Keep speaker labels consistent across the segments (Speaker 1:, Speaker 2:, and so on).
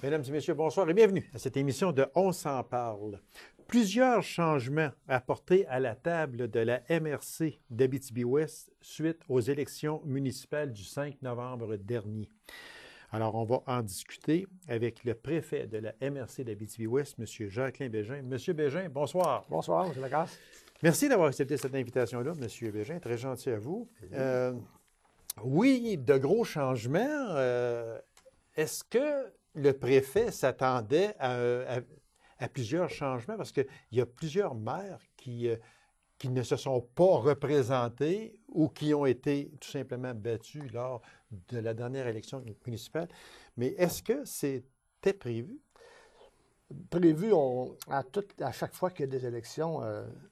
Speaker 1: Mesdames et messieurs, bonsoir et bienvenue à cette émission de On s'en parle. Plusieurs changements apportés à la table de la MRC d'Abitibi-Ouest suite aux élections municipales du 5 novembre dernier. Alors, on va en discuter avec le préfet de la MRC d'Abitibi-Ouest, M. Jacqueline Bégin. M. Bégin, bonsoir.
Speaker 2: Bonsoir, M. Lacasse.
Speaker 1: Merci d'avoir accepté cette invitation-là, M. Bégin. Très gentil à vous. Oui, de gros changements. Est-ce que le préfet s'attendait à plusieurs changements? Parce qu'il y a plusieurs maires qui ne se sont pas représentés ou qui ont été tout simplement battus lors de la dernière élection municipale. Mais est-ce que c'était prévu?
Speaker 2: Prévu, à chaque fois qu'il y a des élections,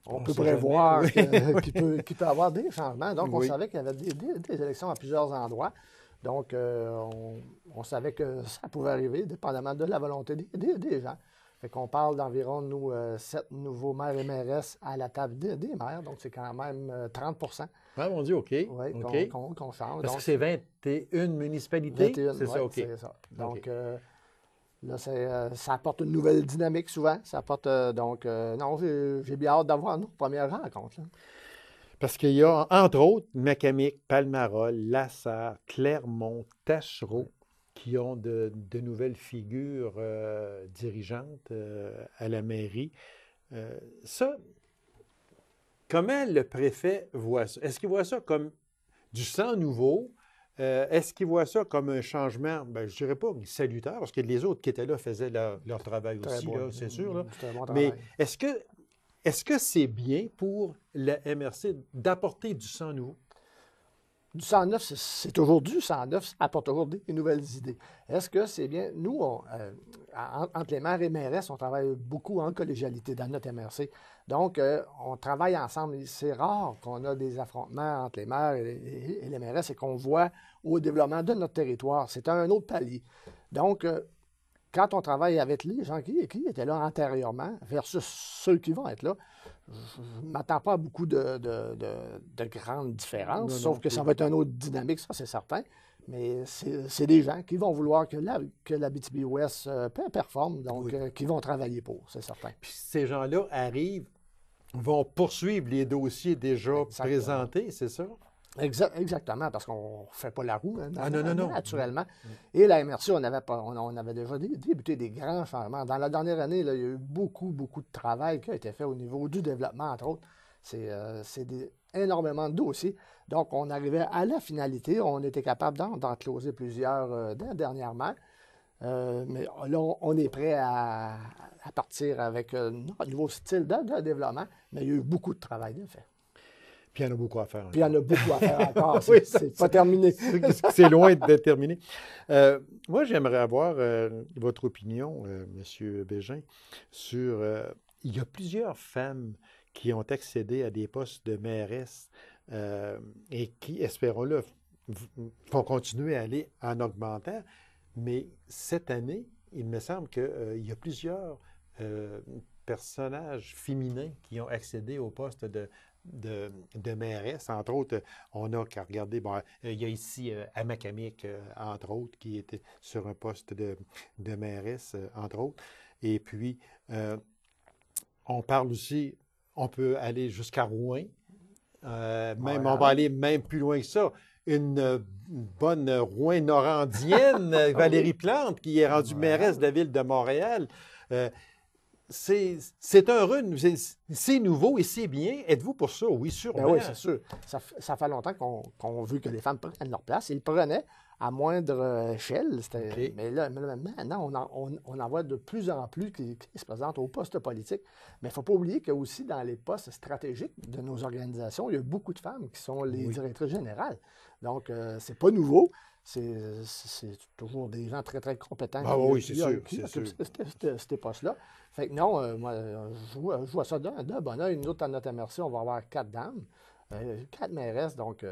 Speaker 2: on peut prévoir qu'il peut y avoir des changements. Donc, on savait qu'il y avait des élections à plusieurs endroits. Donc, on savait que ça pouvait arriver, dépendamment de la volonté des gens. Fait qu'on parle d'environ, nous, 7 nouveaux maires et mairesses à la table des maires. Donc, c'est quand même 30
Speaker 1: Ah, mon Dieu, OK.
Speaker 2: Oui, qu'on change.
Speaker 1: Parce que c'est 21 municipalités?
Speaker 2: 21,
Speaker 1: c'est ça, OK.
Speaker 2: C'est ça. Donc, là, ça apporte une nouvelle dynamique souvent. Ça apporte, non, j'ai bien hâte d'avoir nos premières rencontres. Là.
Speaker 1: Parce qu'il y a, entre autres, Macamic, Palmarol, Lassar, Clermont, Taschereau, qui ont de nouvelles figures dirigeantes à la mairie. Ça, comment le préfet voit ça? Est-ce qu'il voit ça comme du sang nouveau? Est-ce qu'il voit ça comme un changement, je ne dirais pas salutaire, parce que les autres qui étaient là faisaient leur travail aussi, c'est sûr. Là.
Speaker 2: C'est un bon
Speaker 1: Mais
Speaker 2: travail.
Speaker 1: est-ce que c'est bien pour la MRC d'apporter du sang nouveau?
Speaker 2: Du sang neuf, c'est toujours du sang neuf, ça apporte toujours des nouvelles idées. Est-ce que c'est bien? Nous, entre les maires et mairesses, on travaille beaucoup en collégialité dans notre MRC. Donc, on travaille ensemble. C'est rare qu'on a des affrontements entre les maires et les mairesses et qu'on voit au développement de notre territoire. C'est un autre palier. Donc, quand on travaille avec les gens qui étaient là antérieurement versus ceux qui vont être là, je ne m'attends pas à beaucoup de grandes différences, sauf que ça va être une autre dynamique, ça c'est certain. Mais c'est des gens qui vont vouloir que l'Abitibi-Ouest performe, donc qui vont travailler pour, c'est certain.
Speaker 1: Puis ces gens-là vont poursuivre les dossiers déjà présentés, c'est ça?
Speaker 2: Exactement, parce qu'on ne fait pas la roue,
Speaker 1: non.
Speaker 2: Naturellement. Et la MRC, on avait déjà débuté des grands changements. Dans la dernière année, là, il y a eu beaucoup de travail qui a été fait au niveau du développement, entre autres. C'est énormément de dossiers. Donc, on arrivait à la finalité. On était capable d'en closer plusieurs dernièrement. Mais là, on est prêt à partir avec un nouveau style de développement. Mais il y a eu beaucoup de travail de fait.
Speaker 1: Puis il y en a beaucoup à faire.
Speaker 2: Puis il y en a beaucoup à faire encore.
Speaker 1: Oui,
Speaker 2: c'est pas terminé.
Speaker 1: C'est loin d'être terminé. Moi, j'aimerais avoir votre opinion, M. Bégin, sur... il y a plusieurs femmes qui ont accédé à des postes de mairesse et qui, espérons-le, vont continuer à aller en augmentant. Mais cette année, il me semble qu'il y a plusieurs personnages féminins qui ont accédé au poste de mairesse. Entre autres, on a qu'à regarder, il y a ici Macamic, entre autres, qui était sur un poste de mairesse, entre autres. Et puis, on parle aussi, on peut aller jusqu'à Rouen. On va aller même plus loin que ça. Une bonne Rouyn-Norandienne, Valérie Plante, qui est rendue mairesse de la ville de Montréal. C'est un run, c'est nouveau et c'est bien. Êtes-vous pour ça? Oui, sûrement.
Speaker 2: Oui, c'est sûr. Ça fait longtemps qu'on veut que les femmes prennent leur place. Ils le prenaient à moindre échelle. Mais là, maintenant, on en voit de plus en plus qui se présentent au poste politique. Mais il ne faut pas oublier que aussi dans les postes stratégiques de nos organisations, il y a beaucoup de femmes qui sont les directrices générales. Donc, c'est pas nouveau. C'est toujours des gens très, très compétents qui occupent ces postes-là. Fait que non, moi, je vois ça d'un bon oeil. Nous, à notre MRC, on va avoir 4 dames, 4 mairesses, donc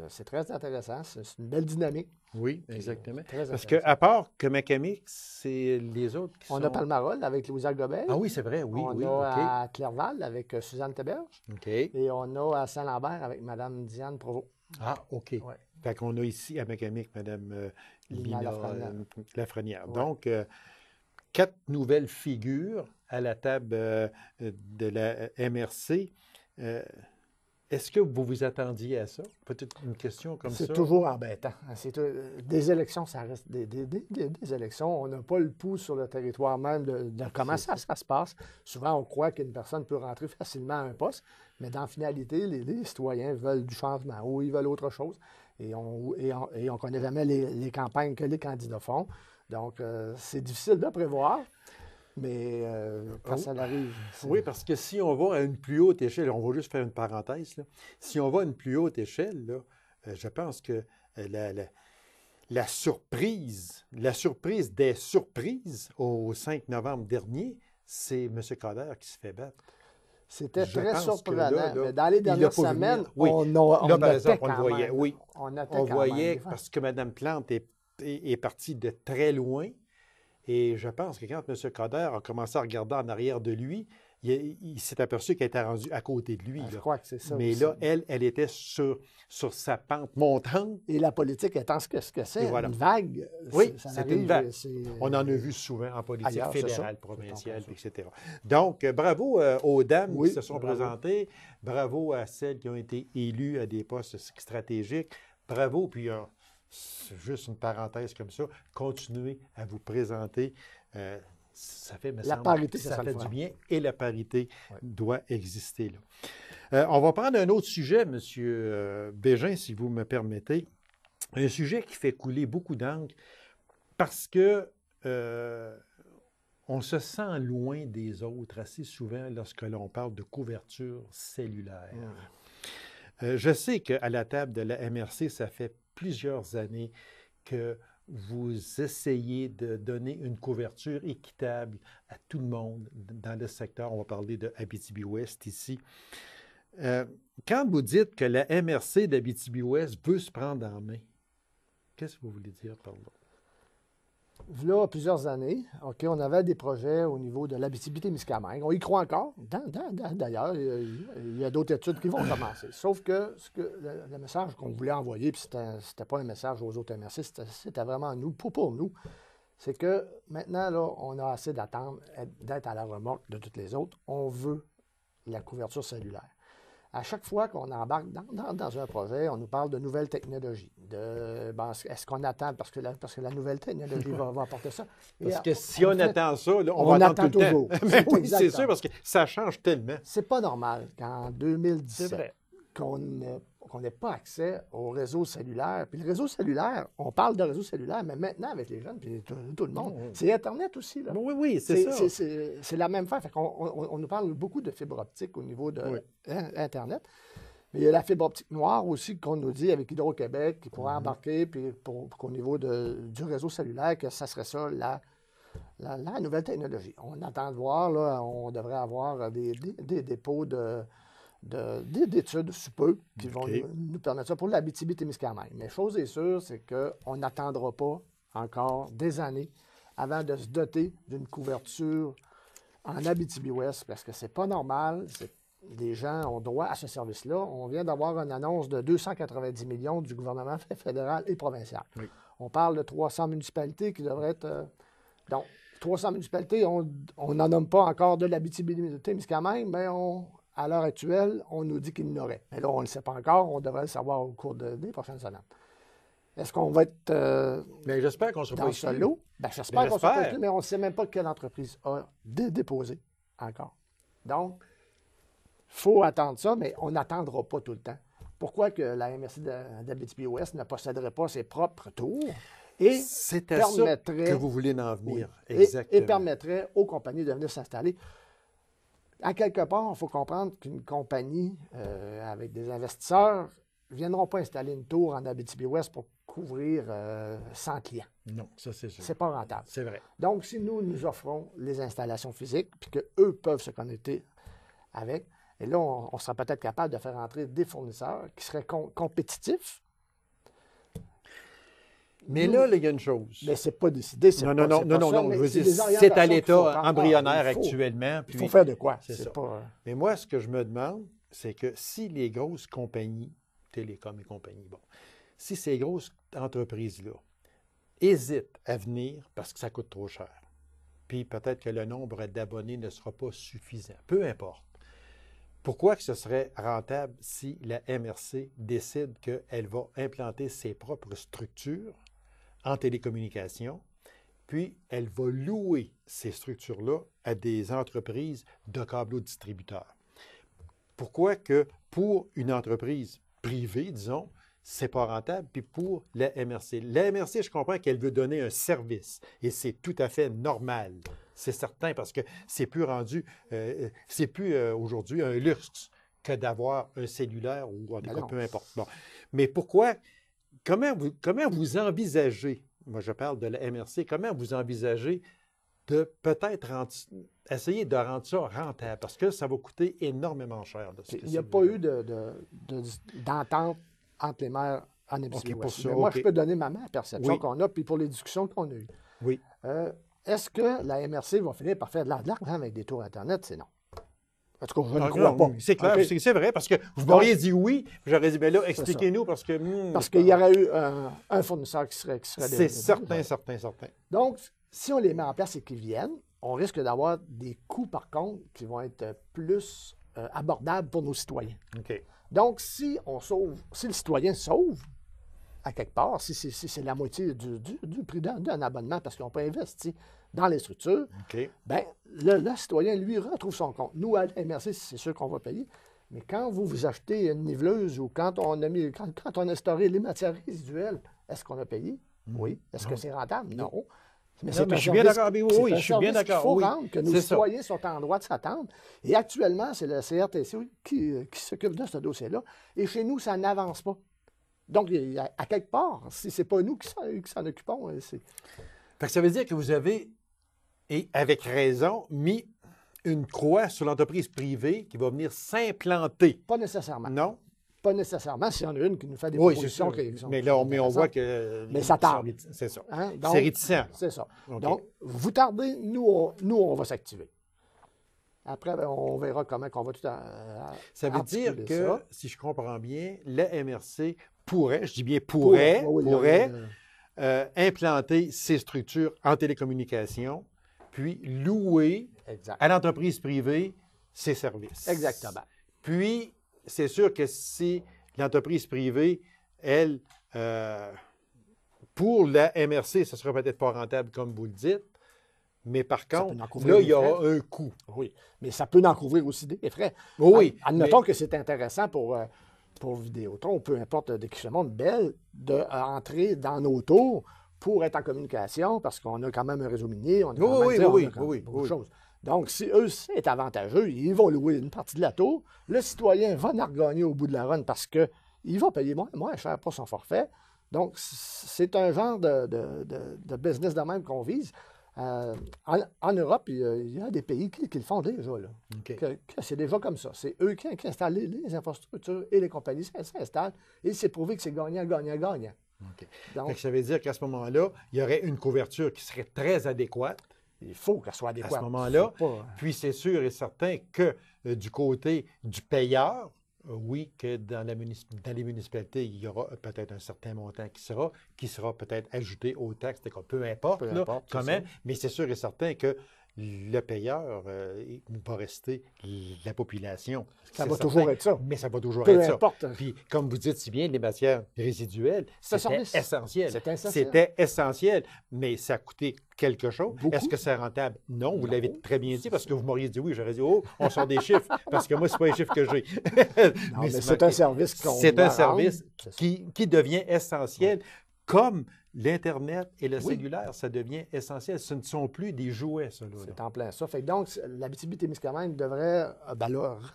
Speaker 2: c'est très intéressant. C'est une belle dynamique.
Speaker 1: Oui, exactement. Parce qu'à part que Macamic, c'est les autres qui sont...
Speaker 2: On a Palmarol avec Louisa Gobel.
Speaker 1: Ah oui, c'est vrai, oui.
Speaker 2: On a à Clerval avec Suzanne Teberge.
Speaker 1: OK.
Speaker 2: Et on a à Saint-Lambert avec Mme Diane Provost.
Speaker 1: Ah, OK.
Speaker 2: Ouais.
Speaker 1: Fait qu'on a ici à Macamic Mme Lina Lafrenière.
Speaker 2: Ouais.
Speaker 1: Donc, 4 nouvelles figures à la table de la MRC. Est-ce que vous vous attendiez à ça? Peut-être une question comme ça?
Speaker 2: C'est toujours embêtant. Des élections, ça reste des élections. On n'a pas le pouls sur le territoire même de comment ça se passe. Souvent, on croit qu'une personne peut rentrer facilement à un poste, mais dans la finalité, les citoyens veulent du changement ou ils veulent autre chose. Et on ne connaît jamais les campagnes que les candidats font. Donc, c'est difficile de prévoir. Mais quand ça arrive...
Speaker 1: Oui, parce que si on va à une plus haute échelle, on va juste faire une parenthèse, là. Si on va à une plus haute échelle, là, je pense que la surprise des surprises au 5 novembre dernier, c'est M. Coder qui se fait battre.
Speaker 2: C'était très surprenant.
Speaker 1: Là,
Speaker 2: mais dans les dernières semaines, on
Speaker 1: par exemple, on le voyait.
Speaker 2: Même.
Speaker 1: Oui, on voyait
Speaker 2: même.
Speaker 1: parce que Mme Plante est partie de très loin. Et je pense que quand M. Coder a commencé à regarder en arrière de lui, il s'est aperçu qu'elle était rendue à côté de lui.
Speaker 2: Je crois que c'est ça.
Speaker 1: Mais
Speaker 2: aussi.
Speaker 1: là, elle était sur sa pente montante.
Speaker 2: Et la politique étant ce que c'est,
Speaker 1: voilà.
Speaker 2: Une vague.
Speaker 1: Oui, c'est une vague. On en a vu souvent en politique
Speaker 2: ailleurs,
Speaker 1: fédérale, provinciale, etc. Donc, bravo aux dames qui se sont présentées. Bravo à celles qui ont été élues à des postes stratégiques. Bravo, puis c'est juste une parenthèse comme ça. Continuez à vous présenter. Ça fait,
Speaker 2: la parité,
Speaker 1: ça fait du bien et la parité doit exister. Là. On va prendre un autre sujet, M. Bégin, si vous me permettez. Un sujet qui fait couler beaucoup d'encre parce que on se sent loin des autres assez souvent lorsque l'on parle de couverture cellulaire. Je sais qu'à la table de la MRC, ça fait plusieurs années que vous essayez de donner une couverture équitable à tout le monde dans le secteur. On va parler de Abitibi-Ouest ici. Quand vous dites que la MRC d'Abitibi-Ouest veut se prendre en main, qu'est-ce que vous voulez dire par là?
Speaker 2: Là, plusieurs années, on avait des projets au niveau de l'Abitibi-Témiscamingue. On y croit encore. D'ailleurs, il y a d'autres études qui vont commencer. Sauf que, le message qu'on voulait envoyer, puis c'était pas un message aux autres MRC, c'était vraiment nous, pour nous, c'est que maintenant, là, on a assez d'attendre, d'être à la remorque de toutes les autres. On veut la couverture cellulaire. À chaque fois qu'on embarque dans un projet, on nous parle de nouvelles technologies. Est-ce qu'on attend parce que la nouvelle technologie va apporter ça?
Speaker 1: Parce que si on attend ça, là, on va attendre tout
Speaker 2: toujours.
Speaker 1: Le temps. Mais oui, c'est sûr, parce que ça change tellement.
Speaker 2: C'est pas normal qu'en 2017, qu'on n'ait pas accès au réseau cellulaire. Puis le réseau cellulaire, on parle de réseau cellulaire, mais maintenant, avec les jeunes, puis tout le monde, c'est Internet aussi. Là.
Speaker 1: Oui, c'est ça.
Speaker 2: C'est la même chose. On nous parle beaucoup de fibre optique au niveau de Internet. Mais il y a la fibre optique noire aussi qu'on nous dit avec Hydro-Québec qui pourrait embarquer, puis qu'au niveau du réseau cellulaire, que ça serait ça la nouvelle technologie. On attend de voir, là, on devrait avoir des dépôts d'études sous peu qui vont nous permettre ça pour l'Abitibi-Témiscamingue. Mais chose est sûre, c'est qu'on n'attendra pas encore des années avant de se doter d'une couverture en Abitibi-Ouest parce que c'est pas normal. Les gens ont droit à ce service-là. On vient d'avoir une annonce de 290 millions du gouvernement fédéral et provincial. Oui. On parle de 300 municipalités qui devraient être... donc, 300 municipalités, on n'en nomme pas encore de l'Abitibi-Témiscamingue, mais à l'heure actuelle, on nous dit qu'il y en aurait. Mais là, on ne le sait pas encore. On devrait le savoir au cours des prochaines semaines. Est-ce qu'on va être
Speaker 1: mais j'espère qu'on sera
Speaker 2: dans ce lot? J'espère qu'on sera pas exclu, mais on ne sait même pas quelle entreprise a déposé encore. Donc, il faut attendre ça, mais on n'attendra pas tout le temps. Pourquoi que la MRC d'Abitibi-Ouest ne posséderait pas ses propres tours et
Speaker 1: c'est à ça que vous voulez en venir. Oui,
Speaker 2: et permettrait aux compagnies de venir s'installer. À quelque part, il faut comprendre qu'une compagnie avec des investisseurs ne viendront pas installer une tour en Abitibi-Ouest pour couvrir 100 clients.
Speaker 1: Non, ça c'est sûr.
Speaker 2: C'est pas rentable.
Speaker 1: C'est vrai.
Speaker 2: Donc, si nous offrons les installations physiques, puis qu'eux peuvent se connecter avec, et là, on sera peut-être capable de faire entrer des fournisseurs qui seraient compétitifs.
Speaker 1: Mais là, il y a une chose.
Speaker 2: Mais c'est pas décidé.
Speaker 1: Non. Je veux dire, c'est à l'état embryonnaire actuellement.
Speaker 2: Il faut faire de quoi?
Speaker 1: C'est pas... Mais moi, ce que je me demande, c'est que si les grosses compagnies, télécom et compagnie, si ces grosses entreprises-là hésitent à venir parce que ça coûte trop cher, puis peut-être que le nombre d'abonnés ne sera pas suffisant. Peu importe. Pourquoi que ce serait rentable si la MRC décide qu'elle va implanter ses propres structures en télécommunications, puis elle va louer ces structures-là à des entreprises de câbleaux-distributeurs? Pourquoi que pour une entreprise privée, disons, c'est pas rentable, puis pour la MRC? La MRC, je comprends qu'elle veut donner un service, et c'est tout à fait normal. C'est certain, parce que c'est plus rendu, c'est plus aujourd'hui un luxe que d'avoir un cellulaire ou en tout cas, peu importe. Bon. Mais pourquoi, comment vous envisagez, moi je parle de la MRC, comment vous envisagez de peut-être essayer de rendre ça rentable? Parce que ça va coûter énormément cher.
Speaker 2: Il n'y a pas eu d'entente entre les maires en Abitibi-Ouest. Moi, je peux donner ma perception qu'on a, puis pour les discussions qu'on a eues.
Speaker 1: Oui.
Speaker 2: Est-ce que la MRC va finir par faire de l'argent avec des tours Internet? C'est non. En tout cas, je ne crois pas.
Speaker 1: C'est clair, okay. C'est vrai, parce que vous m'auriez dit oui, j'aurais dit, bien là, expliquez-nous, parce que...
Speaker 2: parce qu'il y aurait eu un fournisseur qui serait
Speaker 1: c'est certain, certain, certain.
Speaker 2: Donc, si on les met en place et qu'ils viennent, on risque d'avoir des coûts, par contre, qui vont être plus abordables pour nos citoyens.
Speaker 1: OK.
Speaker 2: Donc, si le citoyen sauve, à quelque part, si c'est la moitié du prix d'un abonnement, parce qu'on n'a pas investi dans les structures, bien, le citoyen, lui, retrouve son compte. Nous, à la MRC, c'est sûr qu'on va payer. Mais quand vous achetez une niveleuse ou quand on a instauré les matières résiduelles, est-ce qu'on a payé? Oui. Est-ce que c'est rentable? Non. Mais
Speaker 1: je suis bien d'accord. Oui, je suis bien d'accord.
Speaker 2: Il faut rendre que nos citoyens sont en droit de s'attendre. Et actuellement, c'est le CRTC qui s'occupe de ce dossier-là. Et chez nous, ça n'avance pas. Donc, à quelque part, si ce n'est pas nous qui s'en occupons, c'est...
Speaker 1: Fait que ça veut dire que vous avez, et avec raison, mis une croix sur l'entreprise privée qui va venir s'implanter.
Speaker 2: Pas nécessairement.
Speaker 1: Non?
Speaker 2: Pas nécessairement s'il y en a une qui nous fait des propositions qui sont...
Speaker 1: Mais là, on voit que...
Speaker 2: Mais ça tarde.
Speaker 1: C'est ça.
Speaker 2: Hein?
Speaker 1: C'est réticent.
Speaker 2: C'est ça.
Speaker 1: Okay.
Speaker 2: Donc, vous tardez, nous, on va s'activer. Après, bien, on verra comment on va tout
Speaker 1: ça veut dire que, si je comprends bien, la MRC pourrait, je dis bien pourrait, implanter ces structures en télécommunication, puis louer à l'entreprise privée ses services.
Speaker 2: Exactement.
Speaker 1: Puis, c'est sûr que si l'entreprise privée, elle, pour la MRC, ça ne sera peut-être pas rentable, comme vous le dites, mais par contre, là, il y aura un coût.
Speaker 2: Oui, mais ça peut en couvrir aussi des frais.
Speaker 1: Oui.
Speaker 2: Admettons que c'est intéressant pour Vidéotron, peu importe de qui se montre belle, d'entrer dans nos tours pour être en communication, parce qu'on a quand même un réseau minier, on a beaucoup de choses. Donc, si eux, c'est avantageux, ils vont louer une partie de la tour. Le citoyen va en gagner au bout de la run parce qu'il va payer moins cher pour son forfait. Donc, c'est un genre de business de même qu'on vise. En Europe, il y a des pays qui le font déjà. C'est déjà comme ça. C'est eux qui installent les infrastructures et les compagnies s'installent. Et c'est prouvé que c'est gagnant.
Speaker 1: Okay. Donc, ça veut dire qu'à ce moment-là, il y aurait une couverture qui serait très adéquate.
Speaker 2: Il faut qu'elle soit adéquate.
Speaker 1: À ce moment-là, puis c'est sûr et certain que du côté du payeur, oui, que dans les municipalités, il y aura peut-être un certain montant qui sera peut-être ajouté aux taxes, peu importe comment, mais c'est sûr et certain que le payeur va rester la population.
Speaker 2: Ça va toujours être ça.
Speaker 1: Mais ça va toujours être
Speaker 2: importe.
Speaker 1: Ça. Puis, comme vous dites si bien, les matières résiduelles, c'était essentiel.
Speaker 2: C'était
Speaker 1: essentiel, mais ça a coûté quelque chose.
Speaker 2: Beaucoup.
Speaker 1: Est-ce que c'est rentable? Non, vous l'avez très bien dit, parce que vous m'auriez dit oui, j'aurais dit, oh, on sort des chiffres, parce que moi, ce n'est pas les chiffres que j'ai.
Speaker 2: Non, mais c'est un service
Speaker 1: C'est un service qui devient essentiel, comme l'Internet et le cellulaire, ça devient essentiel. Ce ne sont plus des jouets, ça.
Speaker 2: C'est en plein ça. Fait que donc, l'Abitibi-Témiscamingue devrait,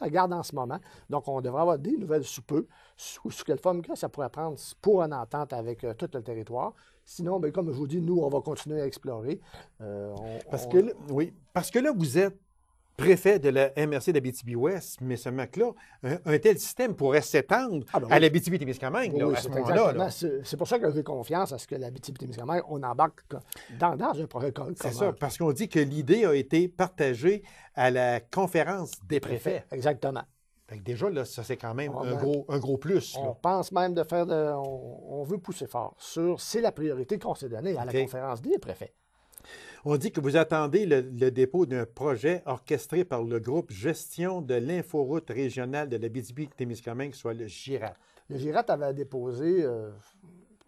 Speaker 2: regarde en ce moment, donc on devrait avoir des nouvelles sous peu. Sous quelle forme que ça pourrait prendre pour une entente avec tout le territoire. Sinon, bien, comme je vous dis, nous, on va continuer à explorer.
Speaker 1: Parce que là, vous êtes préfet de la MRC d'Abitibi-Ouest, mais ce mec-là, un tel système pourrait s'étendre à l'Abitibi-Témiscamingue à ce moment-là.
Speaker 2: C'est pour ça que j'ai confiance à ce que l'Abitibi-Témiscamingue, on embarque dans un projet comme
Speaker 1: ça. C'est ça, parce qu'on dit que l'idée a été partagée à la conférence des préfets.
Speaker 2: Exactement.
Speaker 1: Fait que déjà, là, ça, c'est quand même un gros plus.
Speaker 2: On pense même de faire on veut pousser fort sur... C'est la priorité qu'on s'est donnée à la conférence des préfets.
Speaker 1: On dit que vous attendez le dépôt d'un projet orchestré par le groupe Gestion de l'inforoute régionale de l'Abitibi-Témiscamingue, soit le GIRAT.
Speaker 2: Le GIRAT avait déposé,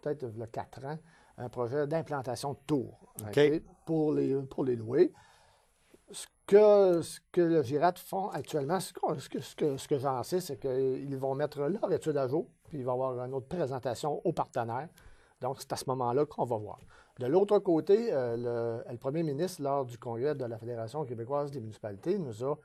Speaker 2: peut-être il y a 4 ans, un projet d'implantation de tours
Speaker 1: OK.
Speaker 2: pour les louer. Ce que le GIRAT font actuellement, ce que j'en sais, c'est qu'ils vont mettre leur étude à jour, puis il va y avoir une autre présentation aux partenaires. Donc, c'est à ce moment-là qu'on va voir. De l'autre côté, le premier ministre, lors du congrès de la Fédération québécoise des municipalités, nous a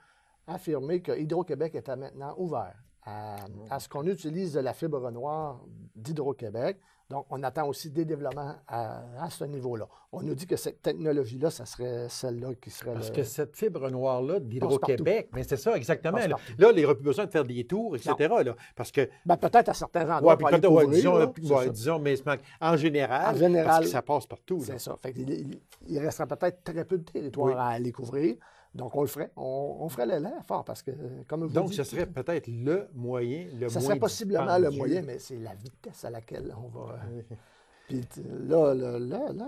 Speaker 2: affirmé que Hydro-Québec était maintenant ouvert à ce qu'on utilise de la fibre noire d'Hydro-Québec. Donc, on attend aussi des développements à ce niveau-là. On nous dit que cette technologie-là, ça serait celle-là qui serait...
Speaker 1: Parce que cette fibre noire-là
Speaker 2: Passe
Speaker 1: d'Hydro-Québec, mais c'est ça, exactement.
Speaker 2: Passe
Speaker 1: Là,
Speaker 2: partout.
Speaker 1: là, il n'y aura plus besoin de faire des tours, etc. Là, parce que,
Speaker 2: Ben, peut-être à certains endroits pour aller couvrir, là,
Speaker 1: disons, mais en général,
Speaker 2: En général,
Speaker 1: parce que ça passe partout. Là.
Speaker 2: c'est ça. Fait il restera peut-être très peu de territoire à aller couvrir. Donc, on le ferait. On ferait l'effort parce que, comme vous
Speaker 1: Donc,
Speaker 2: dites,
Speaker 1: ce serait peut-être le moyen, le
Speaker 2: ça
Speaker 1: moins
Speaker 2: serait possiblement le
Speaker 1: dispendieux.
Speaker 2: moyen, mais c'est la vitesse à laquelle on va... Puis là,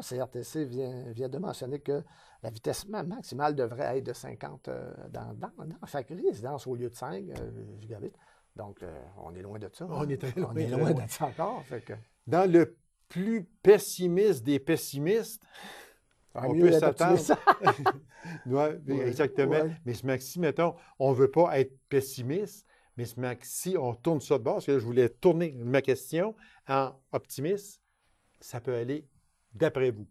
Speaker 2: CRTC vient de mentionner que la vitesse maximale devrait être de 50 dans chaque résidence au lieu de 5 gigabits. Donc, on est loin de ça.
Speaker 1: On est très loin.
Speaker 2: On est loin de ça encore. Fait que...
Speaker 1: Dans le plus pessimiste des pessimistes, on peut s'attendre. Ouais, exactement.
Speaker 2: Ouais.
Speaker 1: Mais si, mettons, on ne veut pas être pessimiste, mais si on tourne ça de bord, parce que là, je voulais tourner ma question en optimiste, ça peut aller d'après vous.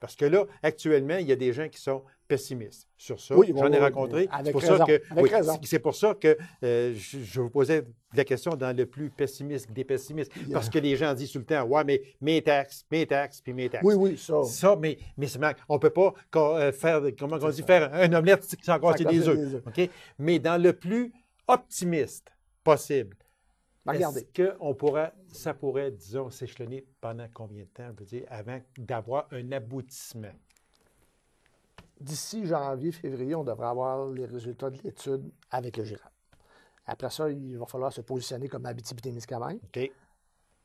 Speaker 1: Parce que là, actuellement, il y a des gens qui sont pessimistes sur ça.
Speaker 2: Oui,
Speaker 1: j'en ai rencontré.
Speaker 2: avec
Speaker 1: raison.
Speaker 2: raison.
Speaker 1: C'est pour ça que je vous posais la question dans le plus pessimiste des pessimistes. Parce que les gens disent tout le temps, ouais, mais mes taxes, puis mes taxes.
Speaker 2: Oui, ça.
Speaker 1: Ça, mais on ne peut pas faire, comment on dit, faire un omelette sans casser des œufs. OK? Mais dans le plus optimiste possible,
Speaker 2: regardez.
Speaker 1: est-ce que ça pourrait, disons, s'échelonner pendant combien de temps, je veux dire, avant d'avoir un aboutissement?
Speaker 2: D'ici janvier, février, on devrait avoir les résultats de l'étude avec le GIRAT. Après ça, il va falloir se positionner comme Abitibi-Témiscamingue.
Speaker 1: OK.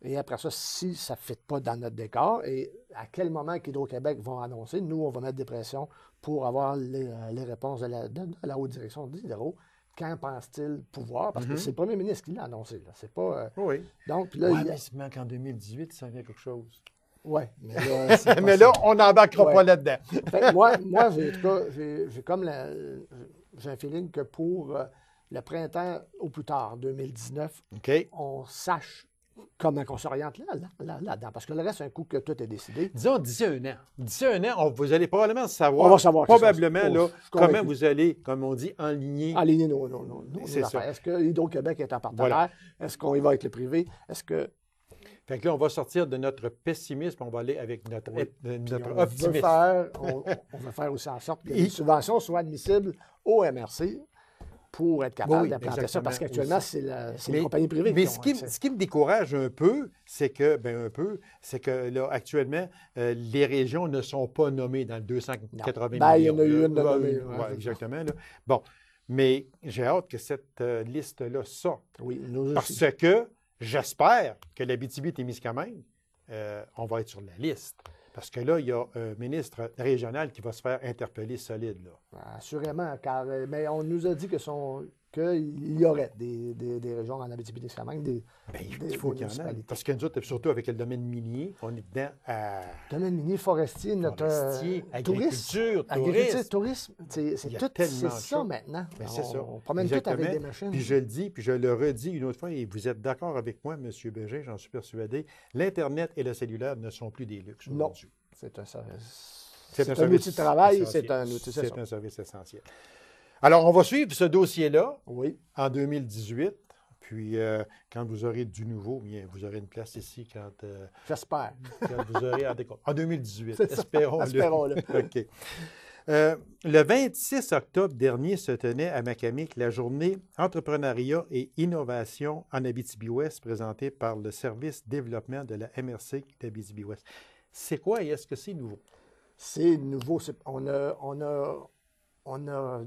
Speaker 2: Et après ça, si ça ne fit pas dans notre décor, et à quel moment qu'Hydro-Québec vont annoncer, nous, on va mettre des pressions pour avoir les réponses de la haute direction d'Hydro. Quand pense-t-il pouvoir? Parce que c'est le premier ministre qui l'a annoncé. Là. C'est pas,
Speaker 1: Oui.
Speaker 2: Donc, là,
Speaker 1: mais il manque en 2018, ça vient quelque chose.
Speaker 2: Oui, mais là,
Speaker 1: mais là, on n'embarquera pas là-dedans.
Speaker 2: Fait, moi j'ai comme j'ai un feeling que pour le printemps au plus tard, 2019,
Speaker 1: OK.
Speaker 2: on sache comment on s'oriente là-dedans. Parce que le reste, c'est un coup que tout est décidé.
Speaker 1: Disons d'ici un an. D'ici un an, vous allez probablement savoir,
Speaker 2: on va savoir
Speaker 1: probablement là, comment
Speaker 2: convaincu.
Speaker 1: vous allez, comme on dit, enligner.
Speaker 2: Aligner nos
Speaker 1: C'est ça.
Speaker 2: affaires. Est-ce que Hydro-Québec est un partenaire?
Speaker 1: Voilà.
Speaker 2: Est-ce qu'on y va avec le privé? Est-ce que...
Speaker 1: Fait que là, on va sortir de notre pessimisme, on va aller avec notre
Speaker 2: on
Speaker 1: optimisme.
Speaker 2: veut faire aussi en sorte que les subventions soient admissibles au MRC pour être capable d'implanter ça. Parce qu'actuellement, c'est les compagnies privées
Speaker 1: mais
Speaker 2: qui ont accès.
Speaker 1: ce qui me décourage un peu, c'est que, là, actuellement, les régions ne sont pas nommées dans le 280 millions.
Speaker 2: Il y en a eu une de nommée.
Speaker 1: Oui, exactement. Là. Bon, mais j'ai hâte que cette liste-là sorte.
Speaker 2: Oui, nous
Speaker 1: parce
Speaker 2: aussi.
Speaker 1: que j'espère que l'Abitibi-Témiscamingue, on va être sur la liste. Parce que là, il y a un ministre régional qui va se faire interpeller solide. Là.
Speaker 2: Assurément, mais on nous a dit qu'il y aurait des régions en Abitibi-Témiscamingue.
Speaker 1: Il faut qu'il y en ait. Parce que nous autres, surtout avec le domaine minier, on est dedans à...
Speaker 2: Domaine minier, forestier,
Speaker 1: agriculture,
Speaker 2: tourisme. C'est ça maintenant.
Speaker 1: Ben, c'est ça.
Speaker 2: On promène tout avec des machines.
Speaker 1: Puis je le dis, puis je le redis une autre fois, et vous êtes d'accord avec moi, M. Bégin, j'en suis persuadé, l'Internet et le cellulaire ne sont plus des luxes aujourd'hui.
Speaker 2: Non, c'est un service.
Speaker 1: C'est
Speaker 2: un outil de travail, c'est un outil.
Speaker 1: C'est un service essentiel. Alors, on va suivre ce dossier-là en 2018. Puis, quand vous aurez du nouveau, bien, vous aurez une place ici quand...
Speaker 2: J'espère.
Speaker 1: Quand vous aurez en 2018.
Speaker 2: Espérons-le.
Speaker 1: Espérons-le. OK. Le 26 octobre dernier se tenait à Macamic la journée Entrepreneuriat et Innovation en Abitibi-Ouest présentée par le Service développement de la MRC d'Abitibi-Ouest. C'est quoi et est-ce que c'est nouveau?
Speaker 2: C'est nouveau. On a,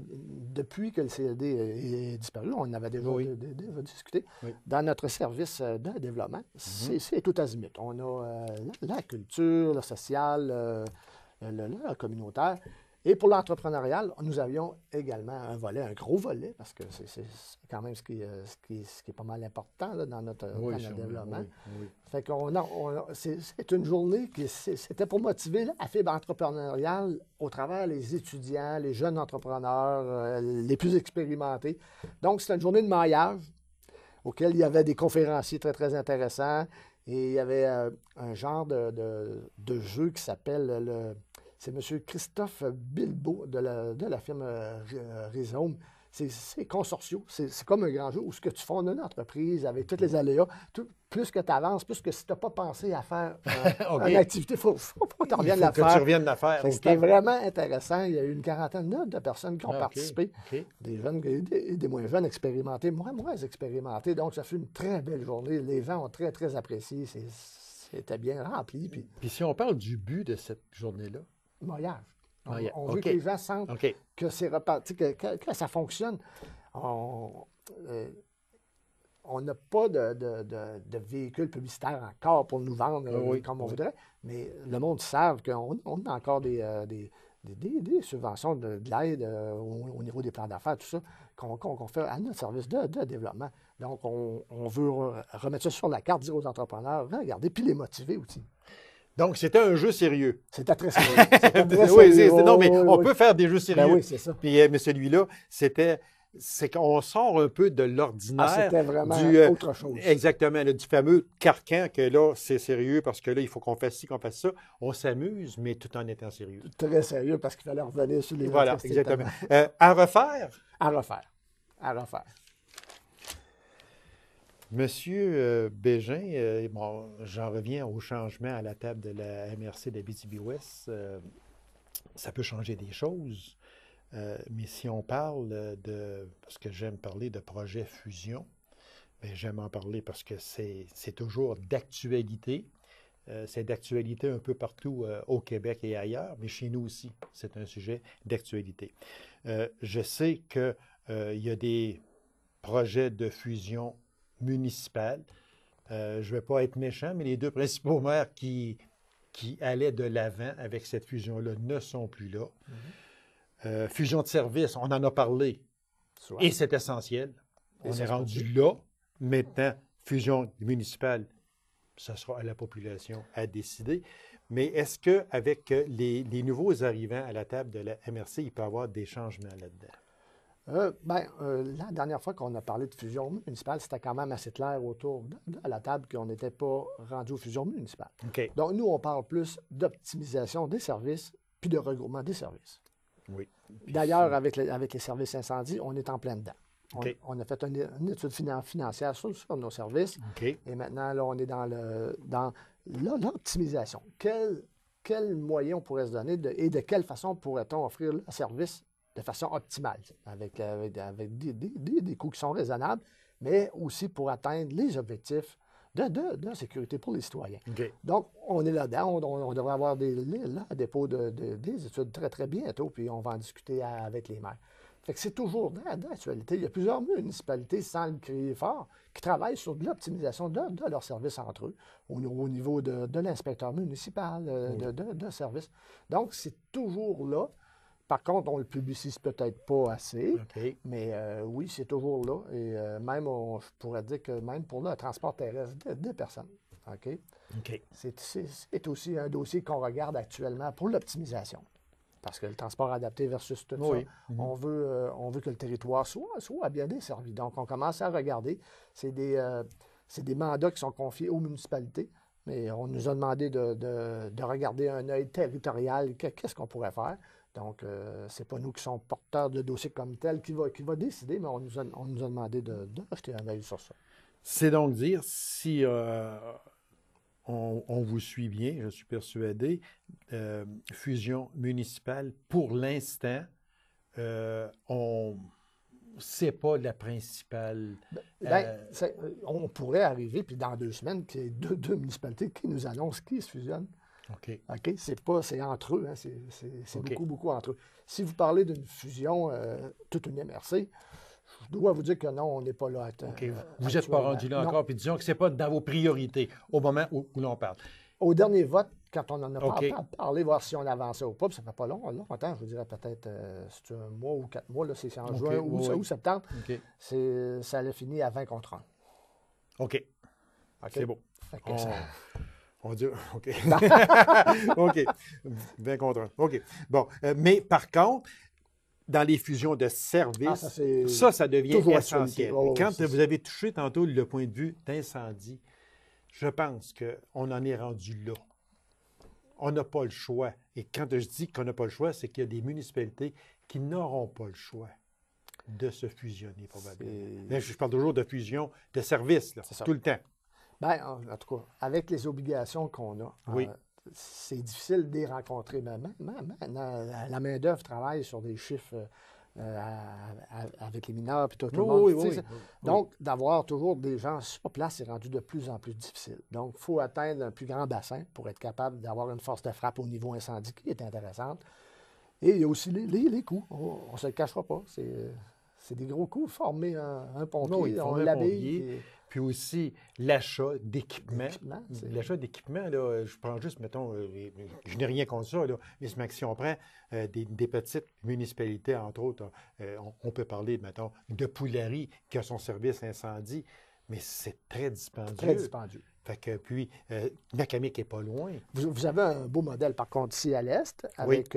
Speaker 2: depuis que le CLD est disparu, on avait déjà discuté, dans notre service de développement, c'est tout azimut. On a la culture, le social, le communautaire. Et pour l'entrepreneurial, nous avions également un volet, un gros volet, parce que c'est quand même ce qui est pas mal important là, dans notre développement.
Speaker 1: Oui.
Speaker 2: Fait c'est une journée qui c'était pour motiver la fibre entrepreneuriale au travers les étudiants, les jeunes entrepreneurs, les plus expérimentés. Donc, c'était une journée de maillage auquel il y avait des conférenciers très, très intéressants et il y avait un genre de jeu qui s'appelle c'est M. Christophe Bilbao de la firme Rhizome. C'est consortiaux. C'est comme un grand jeu où ce que tu fondes une entreprise avec tous les aléas, plus que tu avances, plus que si tu n'as pas pensé à faire une activité, il faut que tu reviennes la faire.
Speaker 1: Que tu reviennes la faire.
Speaker 2: C'était vraiment intéressant. Il y a eu une quarantaine de personnes qui ont participé. Des jeunes et des moins jeunes expérimentés, moins expérimentés. Donc, ça fut une très belle journée. Les gens ont très, très apprécié. C'était bien rempli.
Speaker 1: Puis si on parle du but de cette journée-là?
Speaker 2: Maillage. On veut que les gens sentent que c'est reparti, que ça fonctionne. On n'a pas de véhicule publicitaire encore pour nous vendre comme on voudrait, mais le monde savent qu'on a encore des subventions, de l'aide au niveau des plans d'affaires, tout ça, qu'on fait à notre service de développement. Donc, on veut remettre ça sur la carte, dire aux entrepreneurs, regardez, puis les motiver aussi.
Speaker 1: Donc, c'était un jeu sérieux.
Speaker 2: C'était très sérieux.
Speaker 1: Non, mais on peut faire des jeux sérieux.
Speaker 2: Ben oui, c'est ça.
Speaker 1: Puis, mais celui-là, c'est qu'on sort un peu de l'ordinaire.
Speaker 2: C'était vraiment autre chose.
Speaker 1: Exactement, du fameux carcan que là, c'est sérieux parce que là, il faut qu'on fasse ci, qu'on fasse ça. On s'amuse, mais tout en étant sérieux.
Speaker 2: Très sérieux parce qu'il fallait revenir sur les
Speaker 1: Voilà, exactement. À refaire?
Speaker 2: À refaire.
Speaker 1: Monsieur Bégin, j'en reviens au changement à la table de la MRC d'Abitibi-Ouest. Ça peut changer des choses, mais si on parle parce que j'aime parler de projet fusion, bien, j'aime en parler parce que c'est toujours d'actualité. C'est d'actualité un peu partout au Québec et ailleurs, mais chez nous aussi, c'est un sujet d'actualité. Je sais qu'il y a des projets de fusion municipale. Je ne vais pas être méchant, mais les deux principaux maires qui allaient de l'avant avec cette fusion-là ne sont plus là. Fusion de services, on en a parlé, et c'est essentiel. On est rendu là. Maintenant, fusion municipale, ça sera à la population à décider. Mais est-ce qu'avec les nouveaux arrivants à la table de la MRC, il peut y avoir des changements là-dedans?
Speaker 2: La dernière fois qu'on a parlé de fusion municipale, c'était quand même assez clair autour de la table qu'on n'était pas rendu aux fusions municipales. Donc, nous, on parle plus d'optimisation des services puis de regroupement des services.
Speaker 1: Oui.
Speaker 2: D'ailleurs, avec les services incendie, on est en plein dedans. On a fait une étude financière sur nos services. Et maintenant, là, on est dans l'optimisation. Quel moyen on pourrait se donner et de quelle façon pourrait-on offrir le service de façon optimale, avec des coûts qui sont raisonnables, mais aussi pour atteindre les objectifs de sécurité pour les citoyens. Donc, on est là-dedans. On devrait avoir des dépôts des études très, très bientôt, puis on va en discuter avec les maires. Fait que c'est toujours d'actualité. Il y a plusieurs municipalités, sans le crier fort, qui travaillent sur de l'optimisation de leurs services entre eux, au niveau de l'inspecteur municipal, de services. Donc, c'est toujours là. Par contre, on ne le publicise peut-être pas assez, mais oui, c'est toujours là. Et même, je pourrais dire que même pour le transport terrestre des personnes. C'est aussi un dossier qu'on regarde actuellement pour l'optimisation. Parce que le transport adapté versus tout ça, on veut que le territoire soit bien desservi. Donc, on commence à regarder. C'est des mandats qui sont confiés aux municipalités, mais on nous a demandé de regarder un œil territorial. Qu'est-ce qu'on pourrait faire? Donc, ce n'est pas nous qui sommes porteurs de dossier comme tel qui va décider, mais on nous a demandé de jeter un œil sur ça.
Speaker 1: C'est donc dire, si on vous suit bien, je suis persuadé, fusion municipale, pour l'instant, c'est pas la principale...
Speaker 2: on pourrait arriver, puis dans 2 semaines, qu'il y ait deux municipalités qui nous annoncent qui se fusionnent. C'est entre eux, hein, c'est beaucoup entre eux. Si vous parlez d'une fusion, toute une MRC, je dois vous dire que non, on n'est pas là.
Speaker 1: Vous n'êtes pas rendu là encore, puis disons que ce n'est pas dans vos priorités au moment où l'on parle.
Speaker 2: Au dernier vote, quand on en a
Speaker 1: OK.
Speaker 2: parlé, voir si on avançait ou pas, puis ça ne fait pas longtemps, je vous dirais peut-être c'est un mois ou 4 mois, là, c'est en
Speaker 1: OK,
Speaker 2: juin
Speaker 1: oui.
Speaker 2: ou septembre,
Speaker 1: OK.
Speaker 2: ça a fini à 20 contre 1.
Speaker 1: OK.
Speaker 2: OK?
Speaker 1: C'est beau.
Speaker 2: Fait que ça-
Speaker 1: On dit, OK. OK. 20 contre 1. OK. Bon, mais par contre, dans les fusions de services,
Speaker 2: c'est
Speaker 1: ça devient
Speaker 2: toujours
Speaker 1: essentiel.
Speaker 2: actualité. Oh,
Speaker 1: Quand
Speaker 2: c'est
Speaker 1: vous avez touché tantôt le point de vue d'incendie, je pense qu'on en est rendu là. On n'a pas le choix. Et quand je dis qu'on n'a pas le choix, c'est qu'il y a des municipalités qui n'auront pas le choix de se fusionner, probablement. Mais je parle toujours de fusion de services, là,
Speaker 2: C'est ça.
Speaker 1: tout le temps.
Speaker 2: Ben, en tout cas, avec les obligations qu'on a,
Speaker 1: Oui.
Speaker 2: c'est difficile de les rencontrer. Mais maintenant, la main-d'œuvre travaille sur des chiffres avec les mineurs puis tout le monde.
Speaker 1: Oui,
Speaker 2: Tu sais,
Speaker 1: oui,
Speaker 2: c'est-
Speaker 1: oui.
Speaker 2: Donc, d'avoir toujours des gens sur place, c'est rendu de plus en plus difficile. Donc, il faut atteindre un plus grand bassin pour être capable d'avoir une force de frappe au niveau incendie qui est intéressante. Et il y a aussi les coûts. On ne se le cachera pas. C'est des gros coûts. Former un pompier,
Speaker 1: Oui,
Speaker 2: on
Speaker 1: former un
Speaker 2: l'habille.
Speaker 1: pompier. Puis aussi, l'achat d'équipements.
Speaker 2: D'équipements, c'est-
Speaker 1: L'achat d'équipements, là, je prends juste, mettons, je n'ai rien contre ça, là, mais si on prend des petites municipalités, entre autres, on peut parler, mettons, de Poulari qui a son service incendie, mais c'est très dispendieux.
Speaker 2: Très dispendieux.
Speaker 1: Fait que, puis, Macamic n'est pas loin.
Speaker 2: Vous avez un beau modèle, par contre, ici à l'Est, avec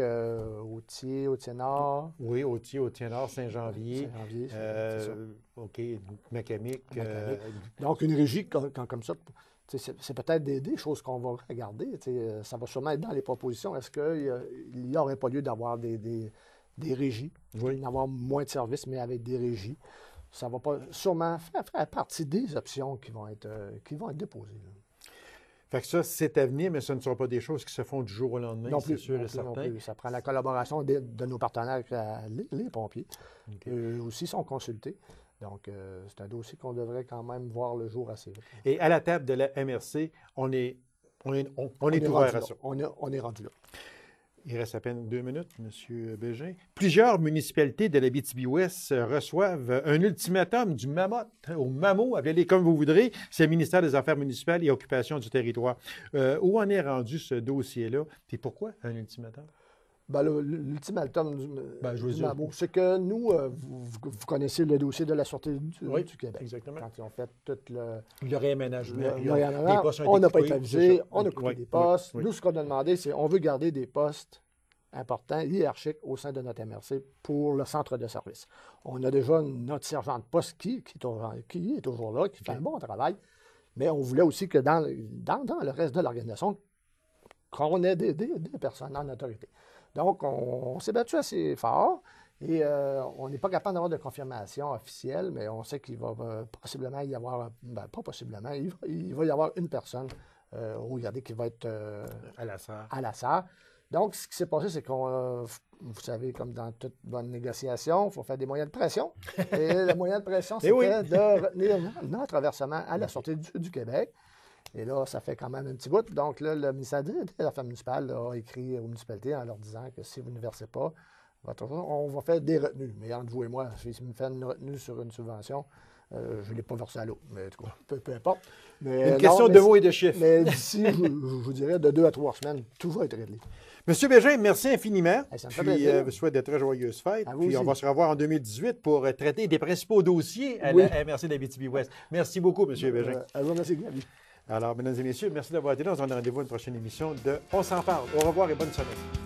Speaker 2: Autier-Nord,
Speaker 1: Oui, Authier-Nord, Saint-Janvier.
Speaker 2: Saint-Janvier, c'est ça.
Speaker 1: OK, Macamic.
Speaker 2: Donc, une régie comme ça, tu sais, c'est peut-être des choses qu'on va regarder. Tu sais, ça va sûrement être dans les propositions. Est-ce qu'il n'y aurait pas lieu d'avoir des régies,
Speaker 1: Oui.
Speaker 2: d'avoir moins de services, mais avec des régies? Ça va pas sûrement faire partie des options qui vont être déposées. Là.
Speaker 1: Fait que ça, c'est à venir, mais ce ne sont pas des choses qui se font du jour au lendemain,
Speaker 2: Non
Speaker 1: c'est
Speaker 2: plus,
Speaker 1: sûr
Speaker 2: non
Speaker 1: et
Speaker 2: plus, non
Speaker 1: certain.
Speaker 2: plus. Ça prend la collaboration de nos partenaires, les pompiers.
Speaker 1: OK.
Speaker 2: Eux aussi sont consultés. Donc, c'est un dossier qu'on devrait quand même voir le jour assez vite.
Speaker 1: Et à la table de la MRC, on est ouvert
Speaker 2: rendu
Speaker 1: à
Speaker 2: là.
Speaker 1: ça.
Speaker 2: On est rendu là.
Speaker 1: Il reste à peine 2 minutes, M. Bégin. Plusieurs municipalités de l'Abitibi-Ouest reçoivent un ultimatum du MAMOT, au MAMO, appelez-les comme vous voudrez, c'est le ministère des Affaires municipales et Occupation du territoire. Où en est rendu ce dossier-là? Et pourquoi un ultimatum?
Speaker 2: Ben, l'ultimatum
Speaker 1: Ben, je veux
Speaker 2: du
Speaker 1: dire-
Speaker 2: MAMO, c'est que nous, vous connaissez le dossier de la Sûreté du Québec.
Speaker 1: Exactement.
Speaker 2: Quand ils ont fait tout
Speaker 1: Le réaménagement.
Speaker 2: le
Speaker 1: postes ont
Speaker 2: on
Speaker 1: été
Speaker 2: n'a pas été
Speaker 1: coupés,
Speaker 2: avisé,
Speaker 1: c'est ça.
Speaker 2: on a
Speaker 1: Oui,
Speaker 2: coupé
Speaker 1: oui,
Speaker 2: des postes.
Speaker 1: oui.
Speaker 2: Nous, ce qu'on a demandé, c'est on veut garder des postes importants, hiérarchiques au sein de notre MRC pour le centre de service. On a déjà notre sergent de poste qui est toujours là, qui fait un bon travail, mais on voulait aussi que dans le reste de l'organisation, qu'on ait des personnes en autorité. Donc, on s'est battu assez fort et on n'est pas capable d'avoir de confirmation officielle, mais on sait qu'il va possiblement y avoir, pas possiblement, il va y avoir une personne regardez, qui va être
Speaker 1: à la SAR.
Speaker 2: Donc, ce qui s'est passé, c'est qu'on, vous savez, comme dans toute bonne négociation, il faut faire des moyens de pression. Et le moyen de pression, c'était de retenir notre versement à la Sûreté du Québec. Et là, ça fait quand même un petit bout. Donc, là, le ministère des Affaires municipales a écrit aux municipalités en leur disant que si vous ne versez pas, on va faire des retenues. Mais entre vous et moi, si me fait une retenue sur une subvention, je ne l'ai pas versé à l'eau. Mais en tout cas, peu importe. Mais,
Speaker 1: une question de mots et de chiffres.
Speaker 2: Mais d'ici, je vous dirais, de 2 à 3 semaines, tout va être réglé.
Speaker 1: Monsieur Bégin, merci infiniment.
Speaker 2: Ça me fait
Speaker 1: Puis,
Speaker 2: plaisir.
Speaker 1: je vous souhaite de très joyeuses fêtes.
Speaker 2: À vous
Speaker 1: Puis, on
Speaker 2: aussi.
Speaker 1: va se revoir en 2018 pour traiter des principaux dossiers à
Speaker 2: Oui.
Speaker 1: la MRC d'Abitibi-Ouest. Merci beaucoup, Monsieur Bégin.
Speaker 2: À vous, merci, Gabi.
Speaker 1: Alors, mesdames et messieurs, merci d'avoir été là. On se donne rendez-vous à une prochaine émission de On s'en parle. Au revoir et bonne semaine.